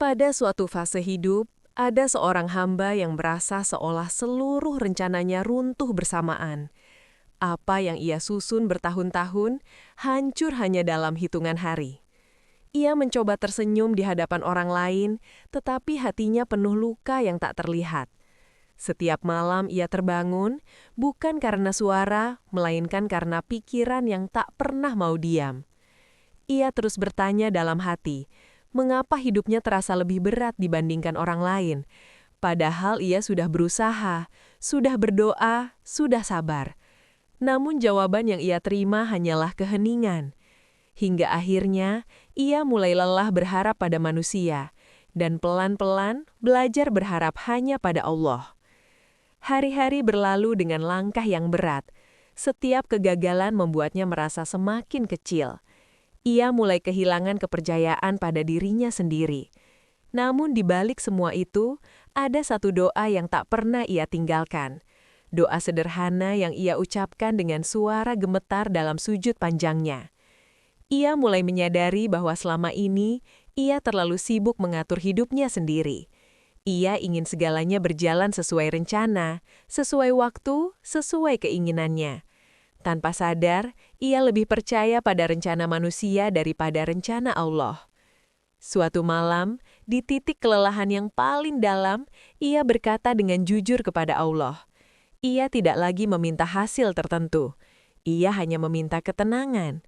Pada suatu fase hidup, ada seorang hamba yang merasa seolah seluruh rencananya runtuh bersamaan. Apa yang ia susun bertahun-tahun, hancur hanya dalam hitungan hari. Ia mencoba tersenyum di hadapan orang lain, tetapi hatinya penuh luka yang tak terlihat. Setiap malam ia terbangun, bukan karena suara, melainkan karena pikiran yang tak pernah mau diam. Ia terus bertanya dalam hati, mengapa hidupnya terasa lebih berat dibandingkan orang lain? Padahal ia sudah berusaha, sudah berdoa, sudah sabar. Namun jawaban yang ia terima hanyalah keheningan. Hingga akhirnya, ia mulai lelah berharap pada manusia, dan pelan-pelan belajar berharap hanya pada Allah. Hari-hari berlalu dengan langkah yang berat. Setiap kegagalan membuatnya merasa semakin kecil. Ia mulai kehilangan kepercayaan pada dirinya sendiri. Namun di balik semua itu, ada satu doa yang tak pernah ia tinggalkan. Doa sederhana yang ia ucapkan dengan suara gemetar dalam sujud panjangnya. Ia mulai menyadari bahwa selama ini, ia terlalu sibuk mengatur hidupnya sendiri. Ia ingin segalanya berjalan sesuai rencana, sesuai waktu, sesuai keinginannya. Tanpa sadar, ia lebih percaya pada rencana manusia daripada rencana Allah. Suatu malam, di titik kelelahan yang paling dalam, ia berkata dengan jujur kepada Allah. Ia tidak lagi meminta hasil tertentu. Ia hanya meminta ketenangan.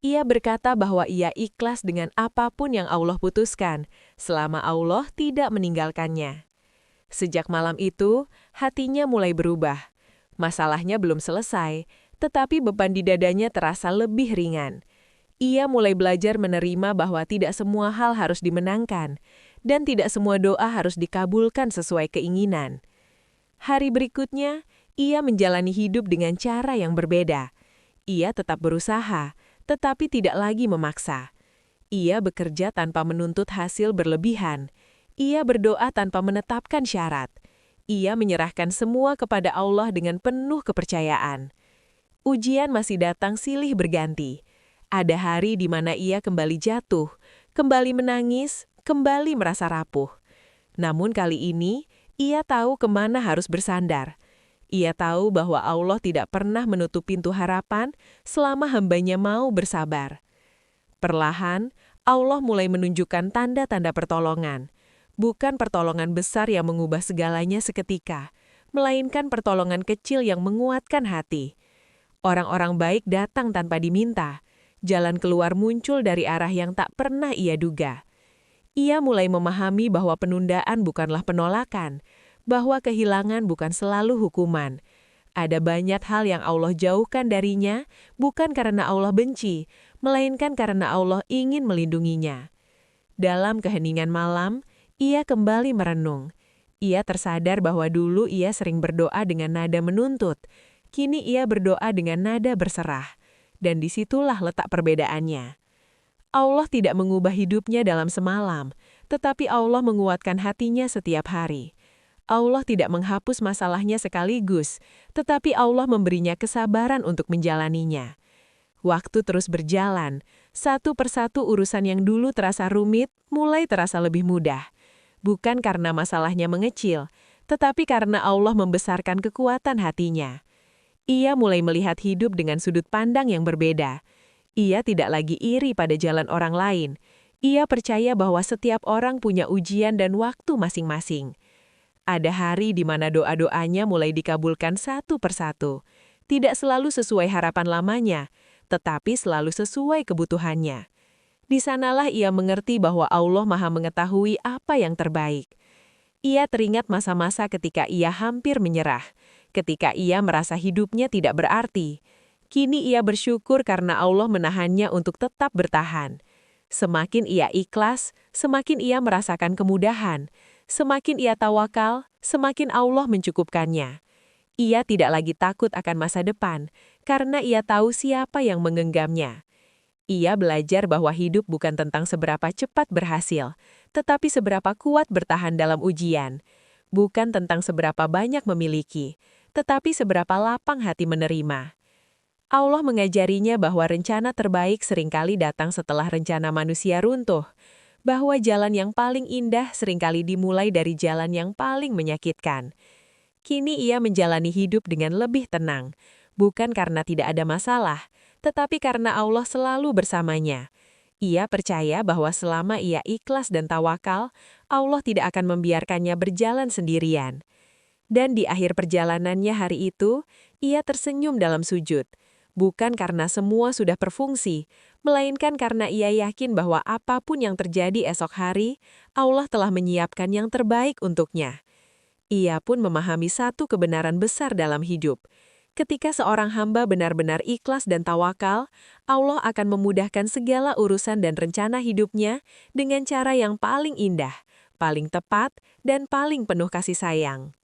Ia berkata bahwa ia ikhlas dengan apapun yang Allah putuskan, selama Allah tidak meninggalkannya. Sejak malam itu, hatinya mulai berubah. Masalahnya belum selesai, tetapi beban di dadanya terasa lebih ringan. Ia mulai belajar menerima bahwa tidak semua hal harus dimenangkan, dan tidak semua doa harus dikabulkan sesuai keinginan. Hari berikutnya, ia menjalani hidup dengan cara yang berbeda. Ia tetap berusaha, tetapi tidak lagi memaksa. Ia bekerja tanpa menuntut hasil berlebihan. Ia berdoa tanpa menetapkan syarat. Ia menyerahkan semua kepada Allah dengan penuh kepercayaan. Ujian masih datang silih berganti. Ada hari di mana ia kembali jatuh, kembali menangis, kembali merasa rapuh. Namun kali ini, ia tahu kemana harus bersandar. Ia tahu bahwa Allah tidak pernah menutup pintu harapan selama hambanya mau bersabar. Perlahan, Allah mulai menunjukkan tanda-tanda pertolongan. Bukan pertolongan besar yang mengubah segalanya seketika, melainkan pertolongan kecil yang menguatkan hati. Orang-orang baik datang tanpa diminta. Jalan keluar muncul dari arah yang tak pernah ia duga. Ia mulai memahami bahwa penundaan bukanlah penolakan, bahwa kehilangan bukan selalu hukuman. Ada banyak hal yang Allah jauhkan darinya, bukan karena Allah benci, melainkan karena Allah ingin melindunginya. Dalam keheningan malam, ia kembali merenung. Ia tersadar bahwa dulu ia sering berdoa dengan nada menuntut. Kini ia berdoa dengan nada berserah. Dan disitulah letak perbedaannya. Allah tidak mengubah hidupnya dalam semalam, tetapi Allah menguatkan hatinya setiap hari. Allah tidak menghapus masalahnya sekaligus, tetapi Allah memberinya kesabaran untuk menjalaninya. Waktu terus berjalan, satu persatu urusan yang dulu terasa rumit mulai terasa lebih mudah. Bukan karena masalahnya mengecil, tetapi karena Allah membesarkan kekuatan hatinya. Ia mulai melihat hidup dengan sudut pandang yang berbeda. Ia tidak lagi iri pada jalan orang lain. Ia percaya bahwa setiap orang punya ujian dan waktu masing-masing. Ada hari di mana doa-doanya mulai dikabulkan satu persatu. Tidak selalu sesuai harapan lamanya, tetapi selalu sesuai kebutuhannya. Di sanalah ia mengerti bahwa Allah Maha mengetahui apa yang terbaik. Ia teringat masa-masa ketika ia hampir menyerah, ketika ia merasa hidupnya tidak berarti. Kini ia bersyukur karena Allah menahannya untuk tetap bertahan. Semakin ia ikhlas, semakin ia merasakan kemudahan. Semakin ia tawakal, semakin Allah mencukupkannya. Ia tidak lagi takut akan masa depan, karena ia tahu siapa yang menggenggamnya. Ia belajar bahwa hidup bukan tentang seberapa cepat berhasil, tetapi seberapa kuat bertahan dalam ujian. Bukan tentang seberapa banyak memiliki, tetapi seberapa lapang hati menerima. Allah mengajarinya bahwa rencana terbaik seringkali datang setelah rencana manusia runtuh. bahwa jalan yang paling indah seringkali dimulai dari jalan yang paling menyakitkan. Kini ia menjalani hidup dengan lebih tenang, bukan karena tidak ada masalah, tetapi karena Allah selalu bersamanya. Ia percaya bahwa selama ia ikhlas dan tawakal, Allah tidak akan membiarkannya berjalan sendirian. Dan di akhir perjalanannya hari itu, ia tersenyum dalam sujud. Bukan karena semua sudah berfungsi, melainkan karena ia yakin bahwa apapun yang terjadi esok hari, Allah telah menyiapkan yang terbaik untuknya. Ia pun memahami satu kebenaran besar dalam hidup. Ketika seorang hamba benar-benar ikhlas dan tawakal, Allah akan memudahkan segala urusan dan rencana hidupnya dengan cara yang paling indah, paling tepat, dan paling penuh kasih sayang.